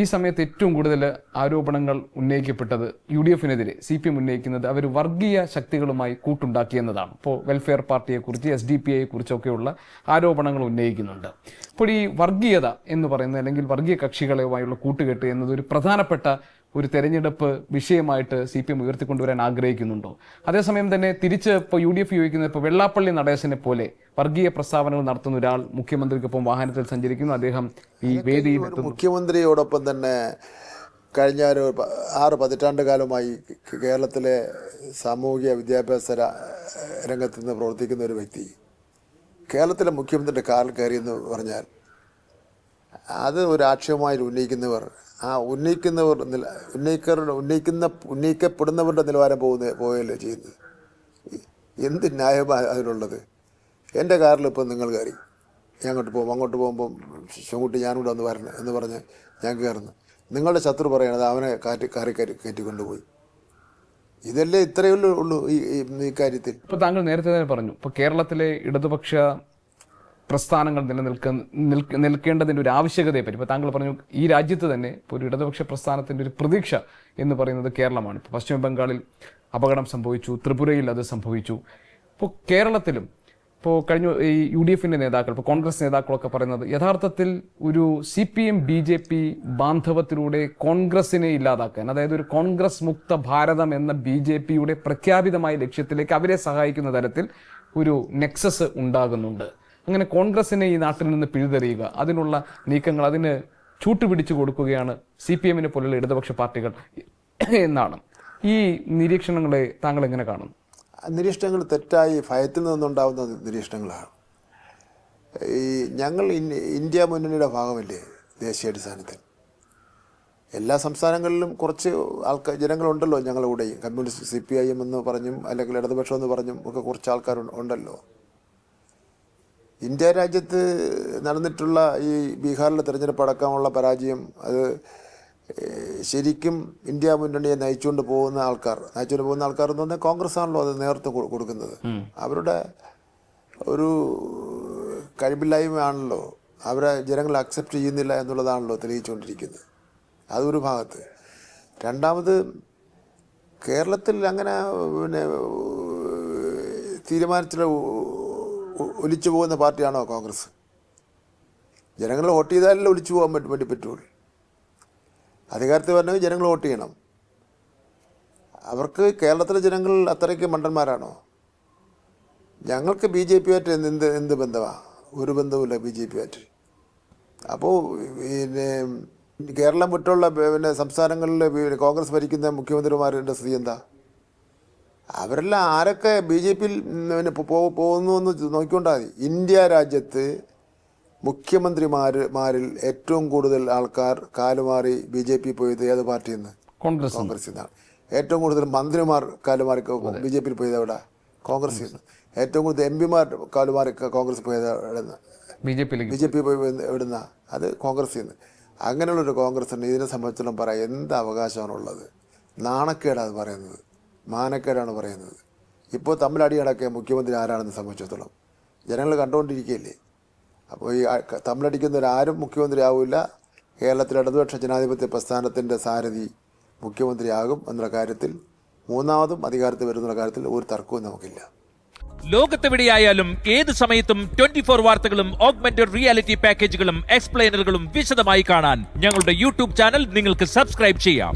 ഈ സമയത്ത് ഏറ്റവും കൂടുതൽ ആരോപണങ്ങൾ ഉന്നയിക്കപ്പെട്ടത് UDF-നെതിരെ CPM ഉന്നയിക്കുന്നത് അവർ വർഗീയ ശക്തികളുമായി കൂട്ടുണ്ടാക്കിയെന്നതാണ്. ഇപ്പോൾ വെൽഫെയർ പാർട്ടിയെക്കുറിച്ച് SDPI-യെക്കുറിച്ചൊക്കെയുള്ള ആരോപണങ്ങൾ ഉന്നയിക്കുന്നുണ്ട്. അപ്പോൾ ഈ വർഗീയത എന്ന് പറയുന്നത് അല്ലെങ്കിൽ വർഗീയ കക്ഷികളുമായുള്ള കൂട്ടുകെട്ട് എന്നത് ഒരു പ്രധാനപ്പെട്ട ഒരു തെരഞ്ഞെടുപ്പ് വിഷയമായിട്ട് CPM ഉയർത്തിക്കൊണ്ടുവരാൻ ആഗ്രഹിക്കുന്നുണ്ടോ? അതേസമയം തന്നെ തിരിച്ച് ഇപ്പോൾ UDF ചോദിക്കുന്നത് ഇപ്പോൾ വെള്ളാപ്പള്ളി നടേശനെ പോലെ വർഗീയ പ്രസ്താവനകൾ നടത്തുന്ന ഒരാൾ മുഖ്യമന്ത്രിക്കൊപ്പം വാഹനത്തിൽ സഞ്ചരിക്കുന്നു. അദ്ദേഹം ഈ വേദിയിൽ മുഖ്യമന്ത്രിയോടൊപ്പം തന്നെ കഴിഞ്ഞ ഒരു 6 പതിറ്റാണ്ട് കാലമായി കേരളത്തിലെ സാമൂഹിക വിദ്യാഭ്യാസ രംഗത്ത് നിന്ന് പ്രവർത്തിക്കുന്ന ഒരു വ്യക്തി കേരളത്തിലെ മുഖ്യമന്ത്രിയുടെ കാറിൽ കയറിയെന്ന് പറഞ്ഞാൽ അത് ഒരു ആക്ഷേപമായി ഉന്നയിക്കുന്നവർ ഉന്നയിക്കപ്പെടുന്നവരുടെ നിലവാരം പോവുകയല്ലേ ചെയ്യുന്നത്. എന്ത് ന്യായമാണ് അതിലുള്ളത്? എൻ്റെ കാറിൽ ഇപ്പം നിങ്ങൾ കയറി, ഞാൻ അങ്ങോട്ട് പോകുമ്പം ശങ്കുട്ടി ഞാനിവിടെ ഒന്ന് വരണം എന്ന് പറഞ്ഞ് ഞാൻ കയറുന്നു. നിങ്ങളുടെ ശത്രു പറയണത് അവനെ കാറി കയറ്റിക്കൊണ്ടുപോയി. ഇതല്ലേ ഇത്രയേ ഉള്ളൂ ഈ കാര്യത്തിൽ. ഇപ്പോൾ താങ്കൾ നേരത്തെ തന്നെ പറഞ്ഞു, ഇപ്പോൾ കേരളത്തിലെ ഇടതുപക്ഷ പ്രസ്ഥാനങ്ങൾ നിൽക്കേണ്ടതിൻ്റെ ഒരു ആവശ്യകതയെപ്പറ്റി ഇപ്പോൾ താങ്കൾ പറഞ്ഞു. ഈ രാജ്യത്ത് തന്നെ ഇപ്പോൾ ഒരു ഇടതുപക്ഷ പ്രസ്ഥാനത്തിൻ്റെ ഒരു പ്രതീക്ഷ എന്ന് പറയുന്നത് കേരളമാണ്. ഇപ്പോൾ പശ്ചിമ ബംഗാളിൽ അപകടം സംഭവിച്ചു, ത്രിപുരയിൽ അത് സംഭവിച്ചു. ഇപ്പോൾ കേരളത്തിലും ഇപ്പോൾ കഴിഞ്ഞ ഈ UDF-ൻ്റെ നേതാക്കൾ, ഇപ്പോൾ കോൺഗ്രസ് നേതാക്കളൊക്കെ പറയുന്നത് യഥാർത്ഥത്തിൽ ഒരു CPM BJP ബാന്ധവത്തിലൂടെ കോൺഗ്രസിനെ ഇല്ലാതാക്കാൻ, അതായത് ഒരു കോൺഗ്രസ് മുക്ത ഭാരതം എന്ന BJP-യുടെ പ്രഖ്യാപിതമായ ലക്ഷ്യത്തിലേക്ക് അവരെ സഹായിക്കുന്ന തരത്തിൽ ഒരു നെക്സസ് ഉണ്ടാകുന്നുണ്ട്. അങ്ങനെ കോൺഗ്രസിനെ ഈ നാട്ടിൽ നിന്ന് പിഴുതെറിയുക, അതിനുള്ള നീക്കങ്ങൾ, അതിന് ചൂട്ടുപിടിച്ചു കൊടുക്കുകയാണ് CPM-നെ പോലുള്ള ഇടതുപക്ഷ പാർട്ടികൾ എന്നാണ്. ഈ നിരീക്ഷണങ്ങളെ താങ്കൾ എങ്ങനെ കാണുന്നു? നിരീക്ഷണങ്ങൾ തെറ്റായി ഭയത്തിൽ നിന്നുണ്ടാകുന്ന നിരീക്ഷണങ്ങളാണ്. ഞങ്ങൾ ഇന്ത്യ മുന്നണിയുടെ ഭാഗമല്ലേ ദേശീയാടിസ്ഥാനത്തിൽ? എല്ലാ സംസ്ഥാനങ്ങളിലും കുറച്ച് ജനങ്ങളുണ്ടല്ലോ ഞങ്ങളുടെ കൂടെയും. കമ്മ്യൂണിസ്റ്റ് CPIM എന്ന് പറഞ്ഞും അല്ലെങ്കിൽ ഇടതുപക്ഷം എന്ന് പറഞ്ഞും ഒക്കെ കുറച്ച് ആൾക്കാർ ഉണ്ടല്ലോ. ഇന്ത്യ രാജ്യത്ത് നടന്നിട്ടുള്ള ഈ ബീഹാറിലെ തെരഞ്ഞെടുപ്പ് അടക്കമുള്ള പരാജയം അത് ശരിക്കും ഇന്ത്യ മുന്നണിയെ നയിച്ചുകൊണ്ട് പോകുന്ന ആൾക്കാർ എന്ന് പറഞ്ഞാൽ കോൺഗ്രസ് ആണല്ലോ അത് നേതൃത്വം കൊടുക്കുന്നത്. അവരുടെ ഒരു കഴിവില്ലായ്മയാണല്ലോ, അവരെ ജനങ്ങൾ അക്സെപ്റ്റ് ചെയ്യുന്നില്ല എന്നുള്ളതാണല്ലോ തെളിയിച്ചുകൊണ്ടിരിക്കുന്നത്. അതൊരു ഭാഗത്ത്. രണ്ടാമത്, കേരളത്തിൽ അങ്ങനെ തീരുമാനത്തിൽ ഒലിച്ചു പോകുന്ന പാർട്ടിയാണോ കോൺഗ്രസ്? ജനങ്ങൾ വോട്ട് ചെയ്താലല്ലേ ഒലിച്ചു പോകാൻ വേണ്ടി പറ്റുള്ളൂ. അധികാരത്തിൽ വരണമെങ്കിൽ ജനങ്ങൾ വോട്ട് ചെയ്യണം. അവർക്ക് കേരളത്തിലെ ജനങ്ങൾ അത്രയ്ക്ക് മണ്ടന്മാരാണോ? ഞങ്ങൾക്ക് BJP-ആയിട്ട് എന്ത് ബന്ധമാണ്? ഒരു ബന്ധവുമില്ല BJP-ആയിട്ട്. അപ്പോൾ കേരളം വിട്ടുള്ള സംസ്ഥാനങ്ങളിൽ കോൺഗ്രസ് ഭരിക്കുന്ന മുഖ്യമന്ത്രിമാരുടെ സ്ഥിതി എന്താ? അവരെല്ലാം ആരൊക്കെ BJP-യിൽ പോകുന്നു എന്ന് നോക്കിക്കൊണ്ടാൽ മതി. ഇന്ത്യ രാജ്യത്ത് മുഖ്യമന്ത്രിമാരിൽ ഏറ്റവും കൂടുതൽ ആൾക്കാർ കാലുമാറി BJP പോയത് ഏത് പാർട്ടിയിൽ നിന്ന്? കോൺഗ്രസിൽ നിന്നാണ്. ഏറ്റവും കൂടുതൽ മന്ത്രിമാർ കാലുമാറി BJP-യിൽ പോയത് എവിടെ? കോൺഗ്രസിൽ നിന്ന്. ഏറ്റവും കൂടുതൽ MP-മാർ കാലുമാറി കോൺഗ്രസ് പോയത് BJP പോയി എവിടുന്ന? അത് കോൺഗ്രസിൽ നിന്ന്. അങ്ങനെയുള്ളൊരു കോൺഗ്രസിന് ഇതിനെ സംബന്ധിച്ചിടത്തോളം പറയാം എന്ത് അവകാശമാണുള്ളത്? നാണക്കേടാണ് പറയുന്നത്, മാനക്കേടാണ് പറയുന്നത്. ഇപ്പോൾ തമ്മിലടി അടക്കിയ മുഖ്യമന്ത്രി ആരാണെന്ന് സംബന്ധിച്ചിടത്തോളം ജനങ്ങൾ കണ്ടുകൊണ്ടിരിക്കുകയല്ലേ. അപ്പോൾ ഈ തമ്മിലടിക്കുന്നവരാരും മുഖ്യമന്ത്രി ആവില്ല. കേരളത്തിലെ ഇടതുപക്ഷ ജനാധിപത്യ പ്രസ്ഥാനത്തിൻ്റെ സാരഥി മുഖ്യമന്ത്രിയാകും എന്നുള്ള കാര്യത്തിൽ, മൂന്നാമതും അധികാരത്തിൽ വരുന്ന കാര്യത്തിൽ ഒരു തർക്കവും നമുക്കില്ല. ലോകത്തെവിടെയായാലും ഏത് സമയത്തും 24 വാർത്തകളും ഓഗ്മെന്റഡ് റിയാലിറ്റി പാക്കേജുകളും എക്സ്പ്ലെയിനറുകളും വിശദമായി കാണാൻ ഞങ്ങളുടെ YouTube ചാനൽ നിങ്ങൾക്ക് സബ്സ്ക്രൈബ് ചെയ്യാം.